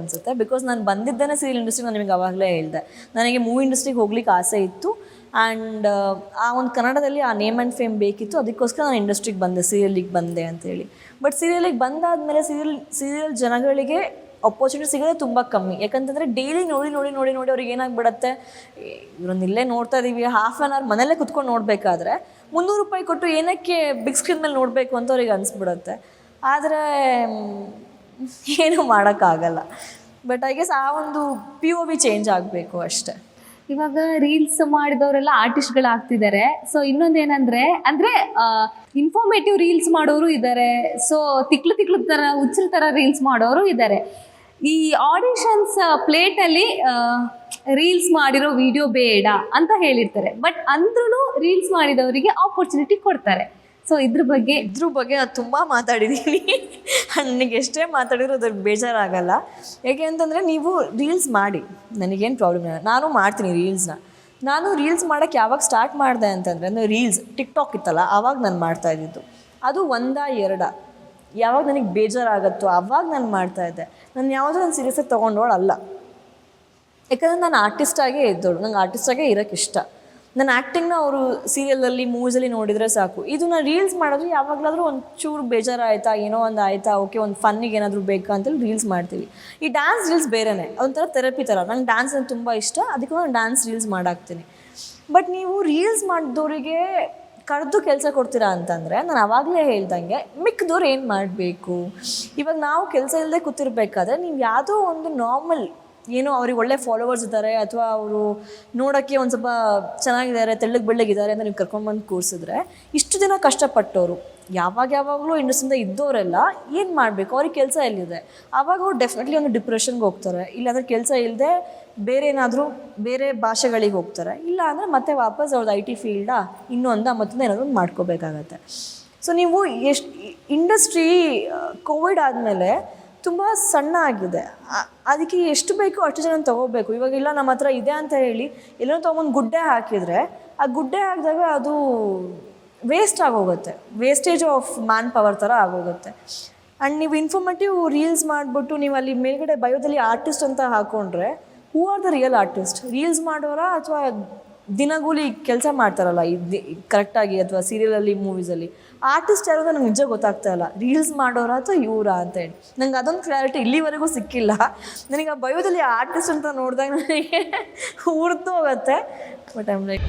ಅನಿಸುತ್ತೆ. ಬಿಕಾಸ್ ನಾನು ಬಂದಿದ್ದೇನೆ ಸೀರಿಯಲ್ ಇಂಡಸ್ಟ್ರಿಗೆ, ನಾನು ನಿಮಗೆ ಆವಾಗಲೇ ಹೇಳಿದೆ, ನನಗೆ ಮೂವಿ ಇಂಡಸ್ಟ್ರಿಗೆ ಹೋಗ್ಲಿಕ್ಕೆ ಆಸೆ ಇತ್ತು. ಆ್ಯಂಡ್ ಆ ಒಂದು ಕನ್ನಡದಲ್ಲಿ ಆ ನೇಮ್ ಆ್ಯಂಡ್ ಫೇಮ್ ಬೇಕಿತ್ತು. ಅದಕ್ಕೋಸ್ಕರ ನಾನು ಇಂಡಸ್ಟ್ರಿಗೆ ಬಂದೆ, ಸೀರಿಯಲಿಗೆ ಬಂದೆ ಅಂತೇಳಿ. ಬಟ್ ಸೀರಿಯಲಿಗೆ ಬಂದಾದಮೇಲೆ ಸೀರಿಯಲ್ ಜನಗಳಿಗೆ ಅಪರ್ಚುನಿಟಿ ಸಿಗೋದೇ ತುಂಬ ಕಮ್ಮಿ. ಯಾಕಂತಂದರೆ ಡೈಲಿ ನೋಡಿ ನೋಡಿ ನೋಡಿ ನೋಡಿ ಅವ್ರಿಗೆ ಏನಾಗ್ಬಿಡತ್ತೆ, ಇವರೊಂದು ಇಲ್ಲೇ ನೋಡ್ತಾ ಇದ್ದೀವಿ, ಹಾಫ್ ಆನ್ ಅವರ್ ಮನೇಲೇ ಕುತ್ಕೊಂಡು ನೋಡಬೇಕಾದ್ರೆ ₹300 ಕೊಟ್ಟು ಏನಕ್ಕೆ ಬಿಗ್ ಸ್ಕ್ರೀನ್ ಮೇಲೆ ನೋಡಬೇಕು ಅಂತ ಅವ್ರಿಗೆ ಅನಿಸ್ಬಿಡುತ್ತೆ. ಆದರೆ ಏನೂ ಮಾಡೋಕ್ಕಾಗಲ್ಲ. ಬಟ್ ಐ ಗೆಸ್ ಆ ಒಂದು POV ಚೇಂಜ್ ಆಗಬೇಕು ಅಷ್ಟೆ. ಇವಾಗ ರೀಲ್ಸ್ ಮಾಡಿದವರೆಲ್ಲ ಆರ್ಟಿಸ್ಟ್ಗಳಾಗ್ತಿದ್ದಾರೆ. ಸೊ ಇನ್ನೊಂದೇನಂದ್ರೆ ಅಂದರೆ ಇನ್ಫಾರ್ಮೇಟಿವ್ ರೀಲ್ಸ್ ಮಾಡೋರು ಇದ್ದಾರೆ, ಸೊ ತಿಕ್ಲು ಥರ ಹುಚ್ಚಲ್ ಥರ ರೀಲ್ಸ್ ಮಾಡೋರು ಇದ್ದಾರೆ. ಈ ಆಡಿಷನ್ಸ್ ಪ್ಲೇಟಲ್ಲಿ ರೀಲ್ಸ್ ಮಾಡಿರೋ ವಿಡಿಯೋ ಬೇಡ ಅಂತ ಹೇಳಿರ್ತಾರೆ. ಬಟ್ ಅಂದ್ರೂ ರೀಲ್ಸ್ ಮಾಡಿದವರಿಗೆ ಆಪರ್ಚುನಿಟಿ ಕೊಡ್ತಾರೆ. ಸೊ ಇದ್ರ ಬಗ್ಗೆ ನಾನು ತುಂಬ ಮಾತಾಡಿದ್ದೀನಿ. ನನಗೆ ಎಷ್ಟೇ ಮಾತಾಡಿದ್ರು ಅದ್ರಿಗೆ ಬೇಜಾರಾಗಲ್ಲ. ಯಾಕೆ ಅಂತಂದರೆ ನೀವು ರೀಲ್ಸ್ ಮಾಡಿ, ನನಗೇನು ಪ್ರಾಬ್ಲಮ್ ಇಲ್ಲ, ನಾನು ಮಾಡ್ತೀನಿ ರೀಲ್ಸ್ನ. ನಾನು ರೀಲ್ಸ್ ಮಾಡೋಕ್ಕೆ ಯಾವಾಗ ಸ್ಟಾರ್ಟ್ ಮಾಡಿದೆ ಅಂತಂದರೆ, ಅಂದರೆ ರೀಲ್ಸ್ ಟಿಕ್ಟಾಕ್ ಇತ್ತಲ್ಲ ಆವಾಗ ನಾನು ಮಾಡ್ತಾಯಿದ್ದಿದ್ದು. ಅದು 1-2 ಯಾವಾಗ ನನಗೆ ಬೇಜಾರಾಗುತ್ತೋ ಆವಾಗ ನಾನು ಮಾಡ್ತಾಯಿದ್ದೆ. ನಾನು ಯಾವುದೋ ಒಂದು ಸೀರಿಯಸ್ಸಾಗಿ ತೊಗೊಂಡೋಳು ಅಲ್ಲ. ಯಾಕಂದರೆ ನಾನು ಆರ್ಟಿಸ್ಟಾಗೇ ಇದ್ದೋಳು, ನಂಗೆ ಆರ್ಟಿಸ್ಟಾಗೇ ಇರೋಕ್ಕೆ ಇಷ್ಟ. ನನ್ನ ಆ್ಯಕ್ಟಿಂಗ್ನ ಅವರು ಸೀರಿಯಲಲ್ಲಿ ಮೂವೀಸಲ್ಲಿ ನೋಡಿದರೆ ಸಾಕು. ಇದು ನಾನು ರೀಲ್ಸ್ ಮಾಡೋದು ಯಾವಾಗಲಾದರೂ ಒಂದು ಚೂರು ಬೇಜಾರಾಯಿತಾ, ಏನೋ ಒಂದು ಆಯಿತಾ, ಓಕೆ ಒಂದು ಫನ್ನಿಗೆ ಏನಾದರೂ ಬೇಕಾ ಅಂತೇಳಿ ರೀಲ್ಸ್ ಮಾಡ್ತೀವಿ. ಈ ಡ್ಯಾನ್ಸ್ ರೀಲ್ಸ್ ಬೇರೆಯೇ, ಅದೊಂಥರ ಥೆರಪಿ ಥರ. ನಂಗೆ ಡ್ಯಾನ್ಸ್ ಅಂದರೆ ತುಂಬ ಇಷ್ಟ, ಅದಕ್ಕೂ ನಾನು ಡ್ಯಾನ್ಸ್ ರೀಲ್ಸ್ ಮಾಡಾಕ್ತೀನಿ. ಬಟ್ ನೀವು ರೀಲ್ಸ್ ಮಾಡಿದವರಿಗೆ ಕರೆದು ಕೆಲಸ ಕೊಡ್ತೀರಾ ಅಂತಂದರೆ, ನಾನು ಆವಾಗಲೇ ಹೇಳ್ದಂಗೆ ಮಿಕ್ಕಿದವ್ರು ಏನು ಮಾಡಬೇಕು? ಇವಾಗ ನಾವು ಕೆಲಸ ಇಲ್ಲದೆ ಕೂತಿರ್ಬೇಕಾದ್ರೆ ನೀವು ಯಾವುದೋ ಒಂದು ನಾರ್ಮಲ್ ಏನೋ ಅವ್ರಿಗೆ ಒಳ್ಳೆ ಫಾಲೋವರ್ಸ್ ಇದ್ದಾರೆ, ಅಥವಾ ಅವರು ನೋಡೋಕ್ಕೆ ಒಂದು ಸ್ವಲ್ಪ ಚೆನ್ನಾಗಿದ್ದಾರೆ, ಬೆಳ್ಳಗಿದ್ದಾರೆ ಅಂತ ನೀವು ಕರ್ಕೊಂಡ್ಬಂದು ಕೂರಿಸಿದ್ರೆ, ಇಷ್ಟು ದಿನ ಕಷ್ಟಪಟ್ಟವರು ಯಾವಾಗಲೂ ಇಂಡಸ್ಟ್ರಿಯಿಂದ ಇದ್ದವರೆಲ್ಲ ಏನು ಮಾಡಬೇಕು? ಅವ್ರಿಗೆ ಕೆಲಸ ಎಲ್ಲಿದೆ? ಆವಾಗ ಅವ್ರು ಡೆಫಿನೆಟ್ಲಿ ಒಂದು ಡಿಪ್ರೆಷನ್ಗೆ ಹೋಗ್ತಾರೆ. ಇಲ್ಲಾಂದರೆ ಕೆಲಸ ಇಲ್ಲದೆ ಬೇರೆ ಭಾಷೆಗಳಿಗೆ ಹೋಗ್ತಾರೆ. ಇಲ್ಲ ಅಂದರೆ ಮತ್ತೆ ವಾಪಸ್ ಅವ್ರದ್ದು IT ಫೀಲ್ಡಾ ಇನ್ನೊಂದು ಮತ್ತೊಂದು ಏನಾದರೂ ಮಾಡ್ಕೋಬೇಕಾಗತ್ತೆ. ಸೊ ನೀವು ಇಂಡಸ್ಟ್ರಿ ಕೋವಿಡ್ ಆದಮೇಲೆ ತುಂಬ ಸಣ್ಣ ಆಗಿದೆ. ಅದಕ್ಕೆ ಎಷ್ಟು ಬೇಕೋ ಅಷ್ಟು ಜನ ತೊಗೋಬೇಕು. ಇವಾಗ ಇಲ್ಲ ನಮ್ಮ ಹತ್ರ ಇದೆ ಅಂತ ಹೇಳಿ ಎಲ್ಲೋ ತೊಗೊಂಡು ಗುಡ್ಡೆ ಹಾಕಿದರೆ, ಆ ಗುಡ್ಡೆ ಹಾಕಿದಾಗ ಅದು ವೇಸ್ಟ್ ಆಗೋಗುತ್ತೆ, ವೇಸ್ಟೇಜ್ ಆಫ್ ಮ್ಯಾನ್ ಪವರ್ ಥರ ಆಗೋಗುತ್ತೆ. ಆ್ಯಂಡ್ ನೀವು ಇನ್ಫಾರ್ಮೇಟಿವ್ ರೀಲ್ಸ್ ಮಾಡಿಬಿಟ್ಟು ನೀವು ಅಲ್ಲಿ ಮೇಲ್ಗಡೆ ಬಯೋದಲ್ಲಿ ಆರ್ಟಿಸ್ಟ್ ಅಂತ ಹಾಕ್ಕೊಂಡ್ರೆ, who are the real artist? Reels ಮಾಡೋರಾ ಅಥವಾ ದಿನಗೂಲಿ ಕೆಲಸ ಮಾಡ್ತಾರಲ್ಲ ಕರೆಕ್ಟಾಗಿ, ಅಥವಾ ಸೀರಿಯಲಲ್ಲಿ ಮೂವೀಸಲ್ಲಿ ಆರ್ಟಿಸ್ಟ್ ಯಾರು ನಂಗೆ ನಿಜ ಗೊತ್ತಾಗ್ತಾ ಇಲ್ಲ, ರೀಲ್ಸ್ ಮಾಡೋರ ಅಥವಾ ಇವರಾ ಅಂತೇಳಿ. ನಂಗೆ ಅದೊಂದು ಕ್ಲಾರಿಟಿ ಇಲ್ಲಿವರೆಗೂ ಸಿಕ್ಕಿಲ್ಲ. ನನಗೆ ಆ ಬಯೋದಲ್ಲಿ ಆರ್ಟಿಸ್ಟ್ ಅಂತ ನೋಡಿದಾಗ ನನಗೆ ಉರ್ದು ಹೋಗುತ್ತೆ. But I'm like